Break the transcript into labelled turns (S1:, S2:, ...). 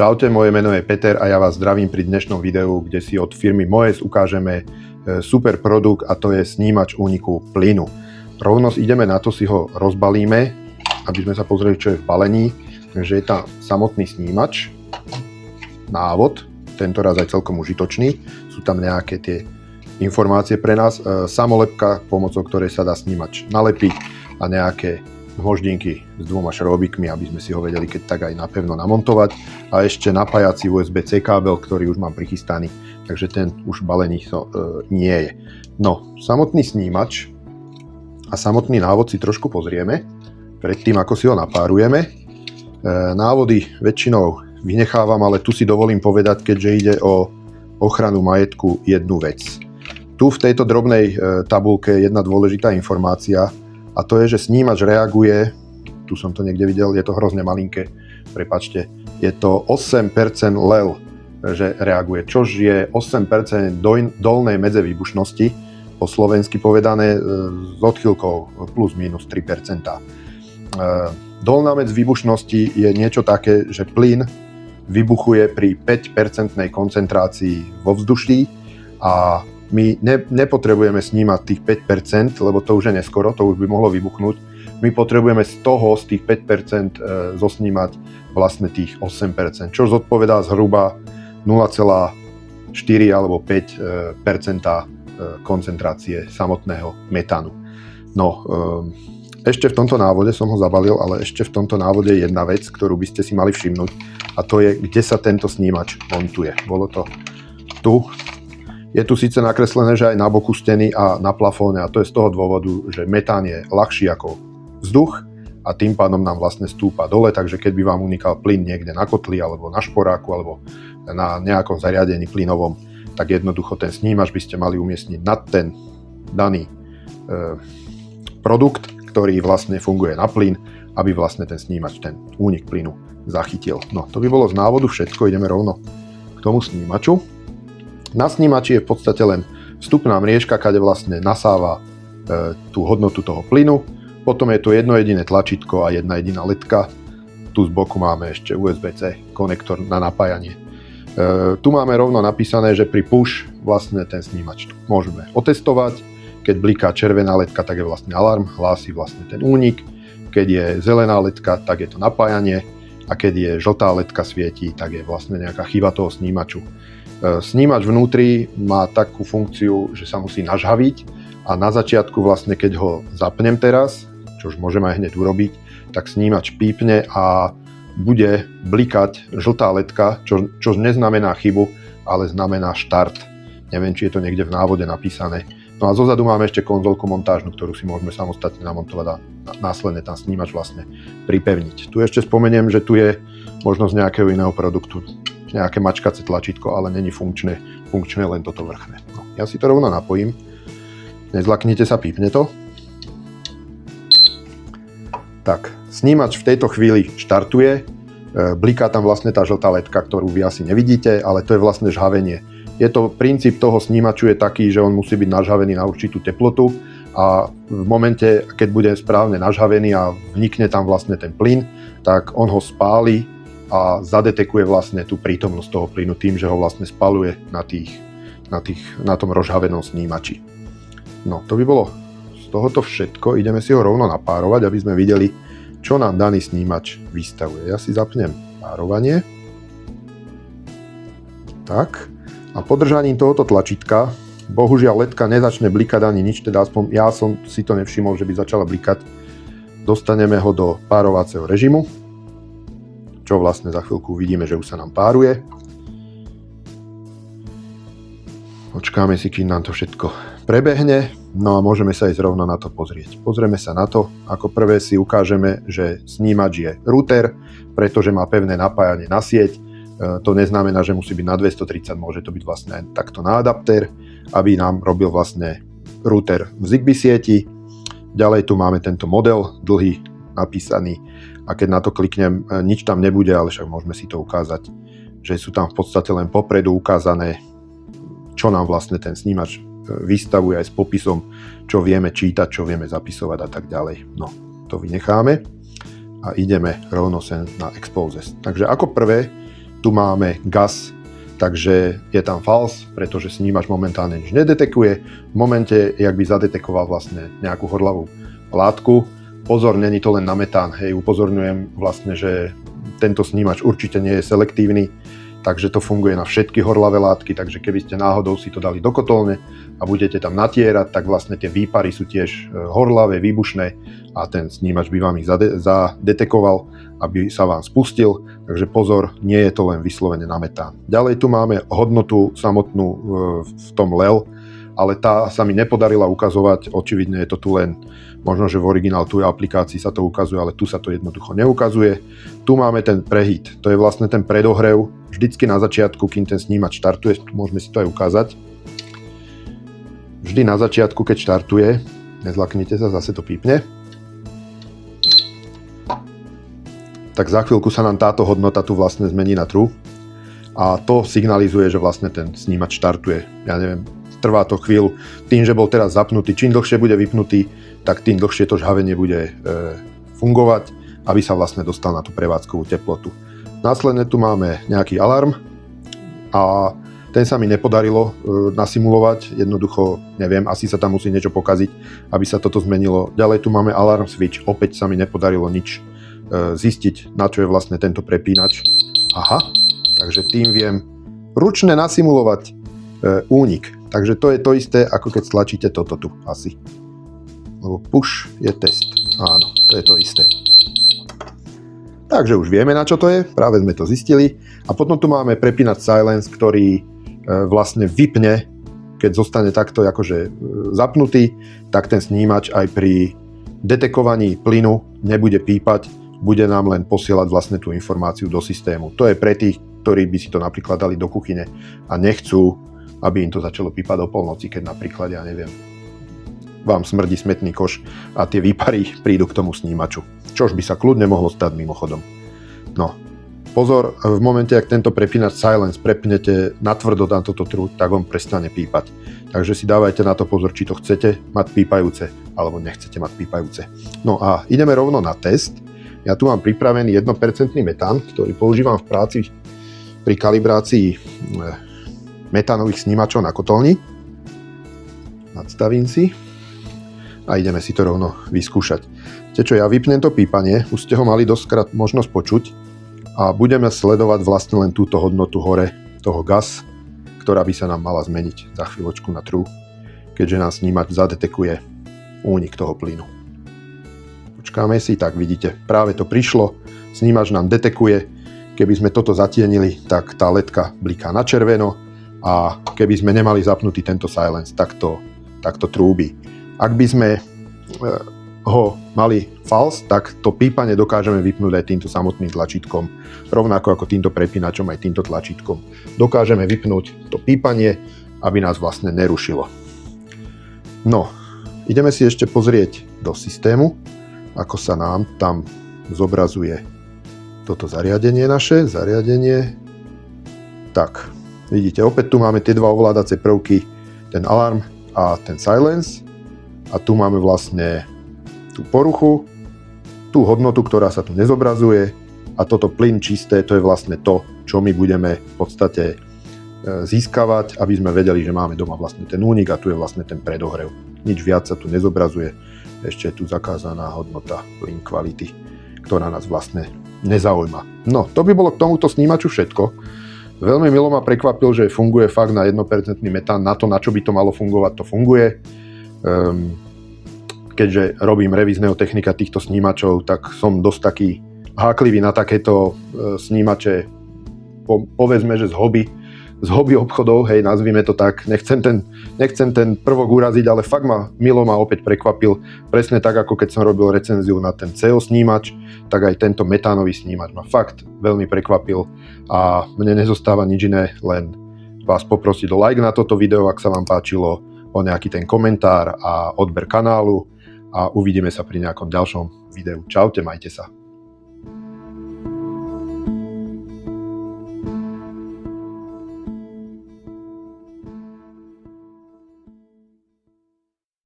S1: Čaute, moje meno je Peter a ja vás zdravím pri dnešnom videu, kde si od firmy Moes ukážeme super produkt a to je snímač úniku plynu. Rovno ideme na to, si ho rozbalíme, aby sme sa pozreli, čo je v balení. Takže je tam samotný snímač, návod, tento raz aj celkom užitočný. Sú tam nejaké tie informácie pre nás, samolepka, pomocou ktorej sa dá snímač nalepiť a nejaké hmoždinky s 2 šrobikmi, aby sme si ho vedeli keď tak aj napevno namontovať. A ešte napájací USB-C kábel, ktorý už mám prichystaný, takže ten už balený nie je. No, samotný snímač a samotný návod si trošku pozrieme, predtým ako si ho napárujeme. Návody väčšinou vynechávam, ale tu si dovolím povedať, keďže ide o ochranu majetku, jednu vec. Tu v tejto drobnej tabuľke je jedna dôležitá informácia, a to je, že snímač reaguje, tu som to niekde videl, je to hrozne malinké, prepáčte, je to 8% LEL, že reaguje, čož je 8% dolnej medze výbušnosti, po slovensky povedané s odchýlkou plus minus 3%. Dolná medz výbušnosti je niečo také, že plyn vybuchuje pri 5% koncentrácii vo vzduší a my nepotrebujeme snímať tých 5%, lebo to už je neskoro, to už by mohlo vybuchnúť. My potrebujeme z tých 5% zosnímať vlastne tých 8%, čo zodpovedá zhruba 0,4 alebo 5% koncentrácie samotného metánu. No, ešte v tomto návode som ho zabalil, ale ešte v tomto návode je jedna vec, ktorú by ste si mali všimnúť, a to je, kde sa tento snímač montuje. Bolo to tu. Je tu síce nakreslené, že aj na boku steny a na plafóne, a to je z toho dôvodu, že metán je ľahší ako vzduch a tým pádom nám vlastne stúpa dole, takže keď by vám unikal plyn niekde na kotli alebo na šporáku alebo na nejakom zariadení plynovom, tak jednoducho ten snímač by ste mali umiestniť nad ten daný produkt, ktorý vlastne funguje na plyn, aby vlastne ten snímač, ten únik plynu zachytil. No, to by bolo z návodu všetko, ideme rovno k tomu snímaču. Na snímači je v podstate len vstupná mriežka, kade vlastne nasáva tú hodnotu toho plynu. Potom je tu jedno jediné tlačítko a jedna jediná ledka. Tu z boku máme ešte USB-C konektor na napájanie. Tu máme rovno napísané, že pri push vlastne ten snímač môžeme otestovať. Keď bliká červená ledka, tak je vlastne alarm, hlási vlastne ten únik. Keď je zelená ledka, tak je to napájanie. A keď je žltá ledka svieti, tak je vlastne nejaká chyba toho snímaču. Snímač vnútri má takú funkciu, že sa musí nažhaviť a na začiatku vlastne, keď ho zapnem teraz, čo už môžem aj hneď urobiť, tak snímač pípne a bude blikať žltá ledka, čo neznamená chybu, ale znamená štart. Neviem, či je to niekde v návode napísané. No a zozadu máme ešte konzolku montážnu, ktorú si môžeme samostatne namontovať a následne tam snímač vlastne pripevniť. Tu ešte spomeniem, že tu je možnosť nejakého iného produktu, nejaké mačkacie tlačítko, ale není funkčné len toto vrchné. No, ja si to rovno napojím. Nezlaknite sa, pípne to. Tak, snímač v tejto chvíli štartuje. Bliká tam vlastne tá žltá ledka, ktorú vy asi nevidíte, ale to je vlastne žhavenie. Je to princíp toho snímaču je taký, že on musí byť nažhavený na určitú teplotu a v momente, keď bude správne nažhavený a vnikne tam vlastne ten plyn, tak on ho spáli a zadetekuje vlastne tú prítomnosť toho plynu tým, že ho vlastne spaluje na tom rozžhavenom snímači. No, to by bolo z tohoto všetko. Ideme si ho rovno napárovať, aby sme videli, čo nám daný snímač vystavuje. Ja si zapnem párovanie. Tak. A podržaním tohoto tlačítka, bohužiaľ ledka nezačne blikať ani nič, teda aspoň ja som si to nevšimol, že by začala blikať. Dostaneme ho do párovacieho režimu, čo vlastne za chvíľku uvidíme, že už sa nám páruje. Počkáme si, kým nám to všetko prebehne, no a môžeme sa ísť rovno na to pozrieť. Pozrieme sa na to, ako prvé si ukážeme, že snímač je router, pretože má pevné napájanie na sieť. To neznamená, že musí byť na 230, môže to byť vlastne aj takto na adaptér, aby nám robil vlastne router v Zigbee sieti. Ďalej tu máme tento model dlhý napísaný a keď na to kliknem, nič tam nebude, ale však môžeme si to ukázať, že sú tam v podstate len popredu ukázané, čo nám vlastne ten snímač vystavuje aj s popisom, čo vieme čítať, čo vieme zapisovať a tak ďalej. No, to vynecháme a ideme rovno sem na Exposes. Takže ako prvé tu máme gas, takže je tam false, pretože snímač momentálne nič nedetekuje. V momente, jak by zadetekoval vlastne nejakú horľavú látku, pozor, není to len na metán, hej, upozorňujem vlastne, že tento snímač určite nie je selektívny, takže to funguje na všetky horľavé látky, takže keby ste náhodou si to dali do kotolne a budete tam natierať, tak vlastne tie výpary sú tiež horľavé, výbušné a ten snímač by vám ich zadetekoval, aby sa vám spustil, takže pozor, nie je to len vyslovene na metán. Ďalej tu máme hodnotu samotnú v tom LEL, ale tá sa mi nepodarila ukazovať, očividne je to tu len, možno, že v originál tu aplikácii sa to ukazuje, ale tu sa to jednoducho neukazuje. Tu máme ten preheat, to je vlastne ten predohrev, vždycky na začiatku, kým ten snímač štartuje, môžeme si to aj ukázať. Vždy na začiatku, keď štartuje, nezlaknite sa, zase to pípne, tak za chvíľku sa nám táto hodnota tu vlastne zmení na true a to signalizuje, že vlastne ten snímač štartuje. Ja neviem, trvá to chvíľu. Tým, že bol teraz zapnutý, čím dlhšie bude vypnutý, tak tým dlhšie to žhavenie bude fungovať, aby sa vlastne dostal na tú prevádzkovú teplotu. Následne tu máme nejaký alarm a ten sa mi nepodarilo nasimulovať, jednoducho neviem, asi sa tam musí niečo pokaziť, aby sa toto zmenilo. Ďalej tu máme alarm switch, opäť sa mi nepodarilo nič zistiť, na čo je vlastne tento prepínač. Aha, takže tým viem ručne nasimulovať únik. Takže to je to isté, ako keď stlačíte toto tu asi. Lebo push je test. Áno, to je to isté. Takže už vieme, na čo to je, práve sme to zistili. A potom tu máme prepínač silence, ktorý vlastne vypne, keď zostane takto akože zapnutý, tak ten snímač aj pri detekovaní plynu nebude pípať, bude nám len posielať vlastne tú informáciu do systému. To je pre tých, ktorí by si to napríklad dali do kuchyne a nechcú, aby im to začalo pípať o polnoci, keď napríklad, ja neviem, vám smrdí smetný koš a tie výpary prídu k tomu snímaču. Čož by sa kľudne mohlo stať mimochodom. No, pozor, v momente, ak tento prepínač silence prepnete natvrdo na toto true, tak on prestane pípať. Takže si dávajte na to pozor, či to chcete mať pípajúce, alebo nechcete mať pípajúce. No a ideme rovno na test. Ja tu mám pripravený 1% metán, ktorý používam v práci pri kalibrácii metánových snímačov na kotolni. Nadstavím si a ideme si to rovno vyskúšať. Viete čo, ja vypnem to pípanie, už ste ho mali doskrát možnosť počuť a budeme sledovať vlastne len túto hodnotu hore toho gas, ktorá by sa nám mala zmeniť za chvíľočku na true, keďže nám snímač zadetekuje únik toho plynu. Počkáme si, tak vidíte, práve to prišlo, snímač nám detekuje, keby sme toto zatienili, tak tá ledka bliká na červeno a keby sme nemali zapnutý tento silence, tak to trúbi. Ak by sme ho mali false, tak to pípanie dokážeme vypnúť aj týmto samotným tlačítkom, rovnako ako týmto prepínačom aj týmto tlačítkom. Dokážeme vypnúť to pípanie, aby nás vlastne nerušilo. No, ideme si ešte pozrieť do systému, ako sa nám tam zobrazuje toto zariadenie naše. Tak, vidíte, opäť tu máme tie dva ovládacie prvky, ten alarm a ten silence. A tu máme vlastne tú poruchu, tú hodnotu, ktorá sa tu nezobrazuje a toto plyn čisté, to je vlastne to, čo my budeme v podstate získavať, aby sme vedeli, že máme doma vlastne ten únik a tu je vlastne ten predohrev. Nič viac sa tu nezobrazuje, ešte je tu zakázaná hodnota plyn kvality, ktorá nás vlastne nezaujíma. No, to by bolo k tomuto snímaču všetko. Veľmi milo ma prekvapil, že funguje fakt na 1% metán, na to, na čo by to malo fungovať, to funguje. Keďže robím revízneho technika týchto snímačov, tak som dosť taký háklivý na takéto snímače, povedzme, že z hobby obchodov, hej, nazvime to tak, nechcem ten prvok uraziť, ale fakt milo ma opäť prekvapil, presne tak, ako keď som robil recenziu na ten CO snímač, tak aj tento metánový snímač ma fakt veľmi prekvapil a mne nezostáva nič iné, len vás poprosiť o like na toto video, ak sa vám páčilo, o nejaký ten komentár a odber kanálu a uvidíme sa pri nejakom ďalšom videu. Čaute, majte sa.